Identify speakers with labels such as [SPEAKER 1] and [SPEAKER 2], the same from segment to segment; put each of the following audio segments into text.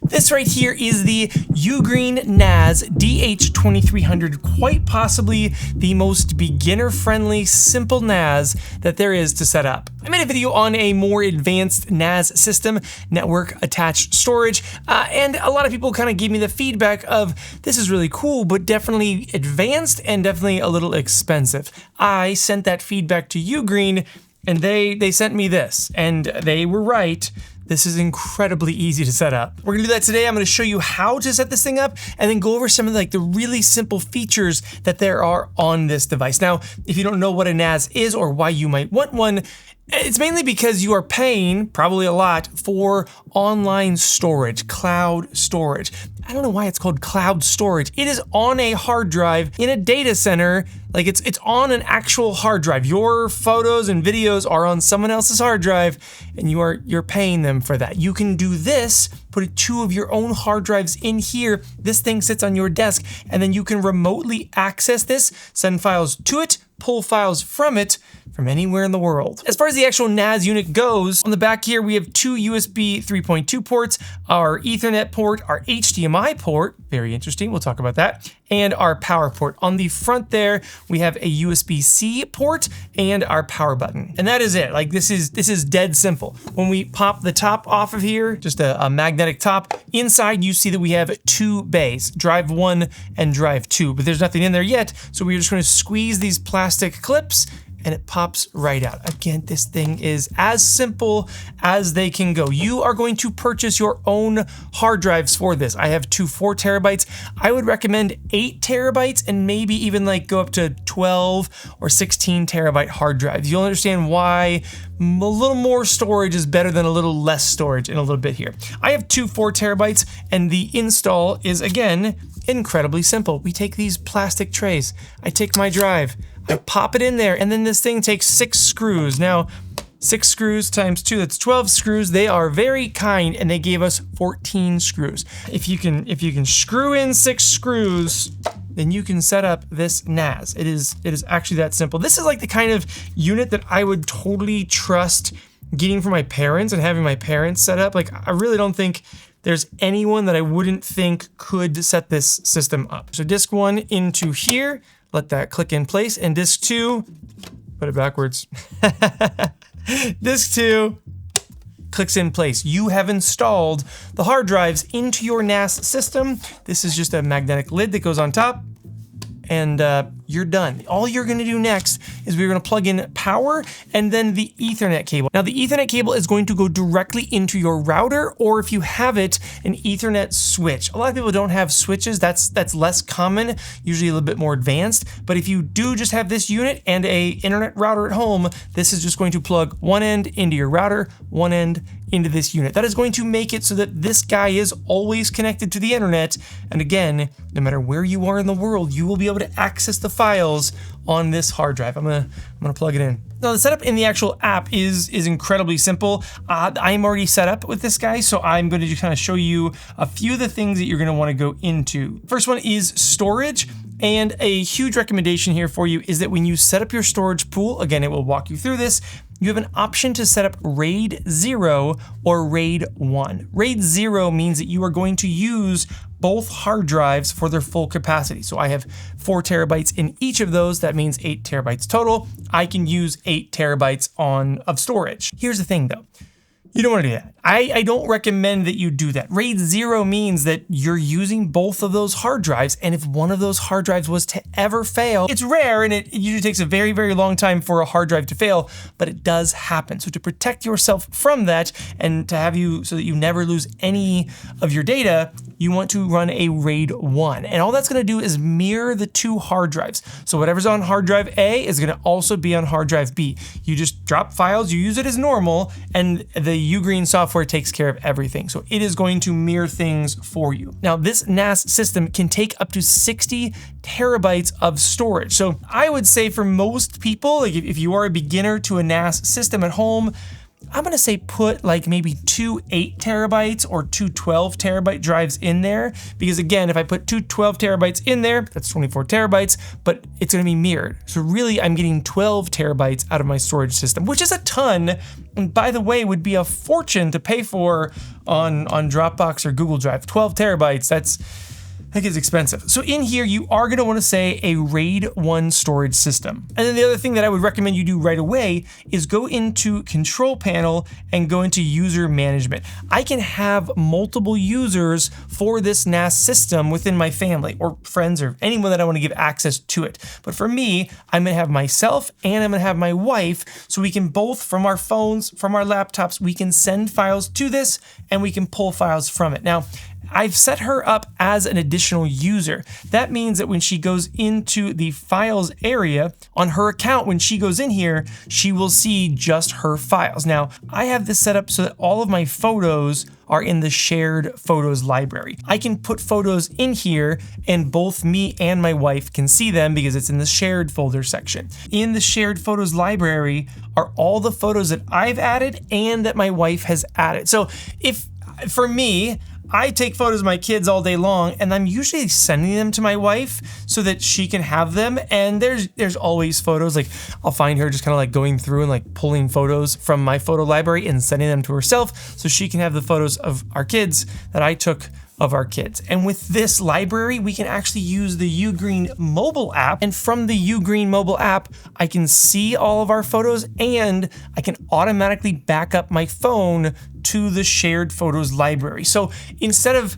[SPEAKER 1] This right here is the UGREEN NAS DH2300, quite possibly the most beginner-friendly, simple NAS that there is to set up. I made a video on a more advanced NAS system, network attached storage, and a lot of people kind of gave me the feedback of this is really cool, but definitely advanced and definitely a little expensive. I sent that feedback to UGREEN, and they sent me this, and they were right. This is incredibly easy to set up. We're gonna do that today. I'm gonna show you how to set this thing up and then go over some of the really simple features that there are on this device. Now, if you don't know what a NAS is or why you might want one, it's mainly because you are paying, probably a lot, for online storage, cloud storage. I don't know why it's called cloud storage. It is on a hard drive in a data center, like it's on an actual hard drive. Your photos and videos are on someone else's hard drive and you're paying them for that. You can do this, put two of your own hard drives in here. This thing sits on your desk and then you can remotely access this, send files to it, pull files from it from anywhere in the world. As far as the actual NAS unit goes, on the back here we have two USB 3.2 ports, our Ethernet port, our HDMI port, very interesting, we'll talk about that, and our power port. On the front there, we have a USB-C port and our power button. And that is it. Like this is dead simple. When we pop the top off of here, just a magnetic top, inside you see that we have two bays, drive 1 and drive 2, but there's nothing in there yet, so we're just gonna squeeze these plastic clips and it pops right out. Again, this thing is as simple as they can go. You are going to purchase your own hard drives for this. I have two 4 terabytes. I would recommend 8 terabytes and maybe even go up to 12 or 16 terabyte hard drives. You'll understand why a little more storage is better than a little less storage in a little bit here. I have two 4 terabytes and the install is, again, incredibly simple. We take these plastic trays. I take my drive, I pop it in there, and then this thing takes 6 screws. Now, 6 screws times 2, that's 12 screws. They are very kind, and they gave us 14 screws. If you can screw in 6 screws, then you can set up this NAS. It is actually that simple. This is like the kind of unit that I would totally trust getting for my parents and having my parents set up. Like, I really don't think there's anyone that I wouldn't think could set this system up. So disk 1 into here, let that click in place, and disk 2, put it backwards. Disk 2 clicks in place. You have installed the hard drives into your NAS system. This is just a magnetic lid that goes on top, and you're done. All you're gonna do next is we're gonna plug in power and then the Ethernet cable. Now the Ethernet cable is going to go directly into your router, or if you have it, an Ethernet switch. A lot of people don't have switches, that's less common, usually a little bit more advanced, but if you do just have this unit and a internet router at home, this is just going to plug one end into your router, one end into this unit. That is going to make it so that this guy is always connected to the internet, and again, no matter where you are in the world, you will be able to access the files on this hard drive. I'm gonna plug it in. Now the setup in the actual app is incredibly simple. I'm already set up with this guy, so I'm going to just kind of show you a few of the things that you're gonna wanna go into. First one is storage. And a huge recommendation here for you is that when you set up your storage pool, again, it will walk you through this, you have an option to set up RAID 0 or RAID 1. RAID 0 means that you are going to use both hard drives for their full capacity. So I have 4 terabytes in each of those. That means 8 terabytes total. I can use 8 terabytes of storage. Here's the thing though. You don't want to do that. I don't recommend that you do that. RAID 0 means that you're using both of those hard drives, and if one of those hard drives was to ever fail, it's rare and it usually takes a very, very long time for a hard drive to fail, but it does happen. So to protect yourself from that and to have you so that you never lose any of your data, you want to run a RAID 1. And all that's gonna do is mirror the 2 hard drives. So whatever's on hard drive A is gonna also be on hard drive B. You just drop files, you use it as normal, and the UGREEN software takes care of everything. So it is going to mirror things for you. Now this NAS system can take up to 60 terabytes of storage. So I would say for most people, like if you are a beginner to a NAS system at home, I'm gonna say put like maybe 2 8 terabytes or 2 12 terabyte drives in there, because again, if I put 2 12 terabytes in there, that's 24 terabytes, but it's gonna be mirrored. So really I'm getting 12 terabytes out of my storage system, which is a ton, and by the way, would be a fortune to pay for on Dropbox or Google Drive. 12 terabytes, that gets expensive. So in here, you are gonna wanna say a RAID 1 storage system. And then the other thing that I would recommend you do right away is go into Control Panel and go into User Management. I can have multiple users for this NAS system within my family or friends or anyone that I wanna give access to it. But for me, I'm gonna have myself and I'm gonna have my wife, so we can both, from our phones, from our laptops, we can send files to this and we can pull files from it. Now, I've set her up as an additional user. That means that when she goes into the files area on her account, when she goes in here, she will see just her files. Now, I have this set up so that all of my photos are in the shared photos library. I can put photos in here and both me and my wife can see them because it's in the shared folder section. In the shared photos library are all the photos that I've added and that my wife has added. So for me, I take photos of my kids all day long and I'm usually sending them to my wife so that she can have them. And there's always photos, like I'll find her just kind of like going through and like pulling photos from my photo library and sending them to herself so she can have the photos of our kids that I took of our kids. And with this library, we can actually use the UGREEN mobile app. And from the UGREEN mobile app, I can see all of our photos and I can automatically back up my phone to the shared photos library. So instead of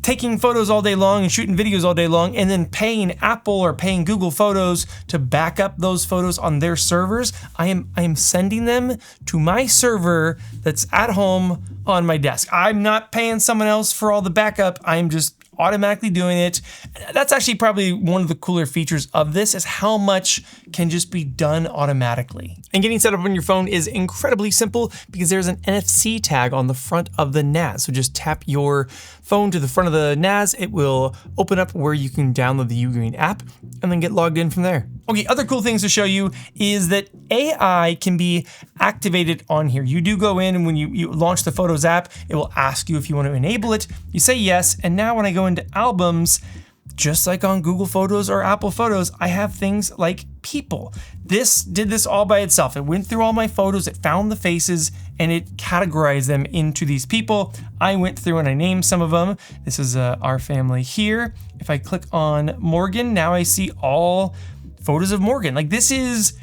[SPEAKER 1] taking photos all day long and shooting videos all day long and then paying Apple or paying Google Photos to back up those photos on their servers, I am sending them to my server that's at home on my desk. I'm not paying someone else for all the backup. I'm just automatically doing it. That's actually probably one of the cooler features of this, is how much can just be done automatically. And getting set up on your phone is incredibly simple because there's an NFC tag on the front of the NAS. So just tap your phone to the front of the NAS. It will open up where you can download the UGREEN app and then get logged in from there. Okay, other cool things to show you is that AI can be activated on here. You do go in and when you launch the Photos app, it will ask you if you want to enable it. You say yes, and now when I go into albums, just like on Google Photos or Apple Photos, I have things like people. This did this all by itself. It went through all my photos, it found the faces, and it categorized them into these people. I went through and I named some of them. This is our family here. If I click on Morgan, now I see all photos of Morgan. Like, this is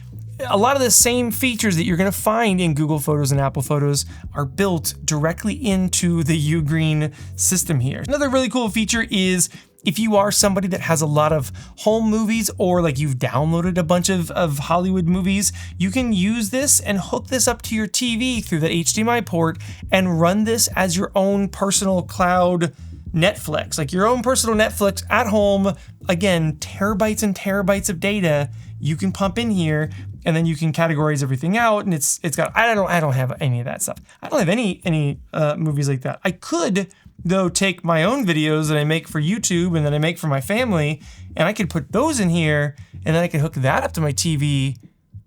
[SPEAKER 1] a lot of the same features that you're gonna find in Google Photos and Apple Photos are built directly into the UGREEN system here. Another really cool feature is if you are somebody that has a lot of home movies, or like you've downloaded a bunch of Hollywood movies, you can use this and hook this up to your TV through that HDMI port and run this as your own personal cloud Netflix, like your own personal Netflix at home. Again, terabytes and terabytes of data you can pump in here, and then you can categorize everything out. And it's got, I don't have any of that stuff. I don't have any movies like that. I could though take my own videos that I make for YouTube and that I make for my family, and I could put those in here, and then I could hook that up to my TV,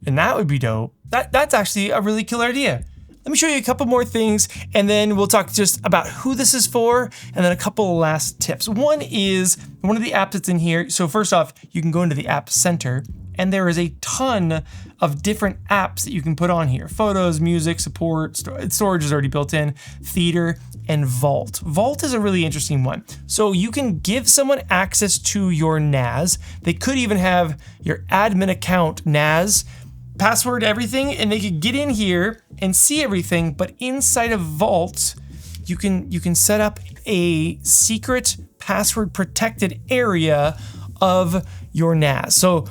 [SPEAKER 1] and that would be dope. That's actually a really killer idea. Let me show you a couple more things, and then we'll talk just about who this is for, and then a couple of last tips. One is one of the apps that's in here. So first off, you can go into the App Center, and there is a ton of different apps that you can put on here. Photos, music, support, storage is already built in, theater, and Vault. Vault is a really interesting one. So you can give someone access to your NAS. They could even have your admin account NAS, password, everything, and they could get in here and see everything. But inside of Vault, you can set up a secret password protected area of your NAS. So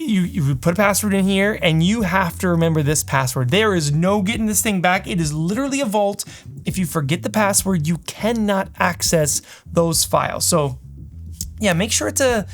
[SPEAKER 1] you put a password in here and you have to remember this password. There is no getting this thing back. It is literally a vault. If you forget the password, you cannot access those files. So yeah, make sure it's a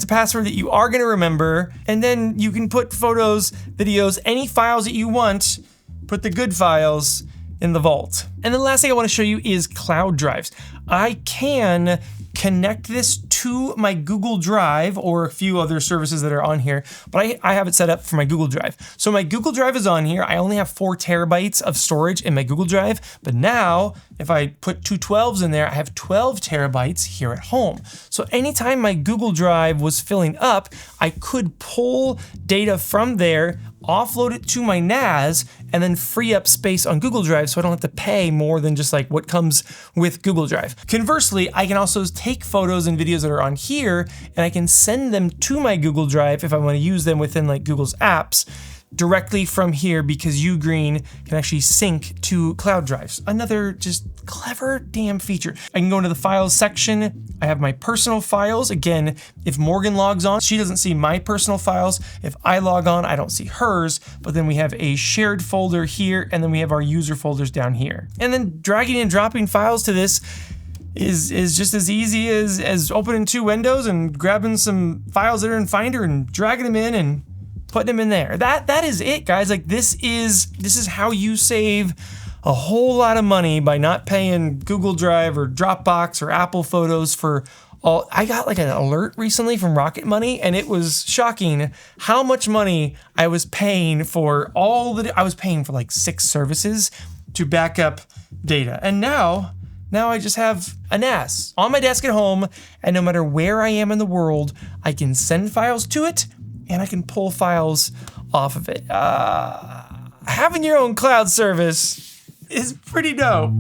[SPEAKER 1] password that you are going to remember, and then you can put photos, videos, any files that you want, put the good files in the vault. And the last thing I want to show you is cloud drives. I can connect this to my Google Drive or a few other services that are on here, but I have it set up for my Google Drive. So my Google Drive is on here. I only have 4 terabytes of storage in my Google Drive, but now if I put 2 12s in there, I have 12 terabytes here at home. So anytime my Google Drive was filling up, I could pull data from there, offload it to my NAS, and then free up space on Google Drive so I don't have to pay more than just like what comes with Google Drive. Conversely, I can also take photos and videos that are on here and I can send them to my Google Drive if I want to use them within like Google's apps directly from here, because UGREEN can actually sync to cloud drives. Another just clever damn feature. I can go into the files section. I have my personal files. Again, if Morgan logs on, she doesn't see my personal files. If I log on, I don't see hers, but then we have a shared folder here, and then we have our user folders down here. And then dragging and dropping files to this is just as easy as opening 2 windows and grabbing some files that are in Finder and dragging them in and putting them in there. That is it, guys. Like this is how you save a whole lot of money by not paying Google Drive or Dropbox or Apple Photos for all. I got like an alert recently from Rocket Money, and it was shocking how much money I was paying for I was paying for like 6 services to back up data. And now I just have a NAS on my desk at home, and no matter where I am in the world, I can send files to it and I can pull files off of it. Having your own cloud service is pretty dope.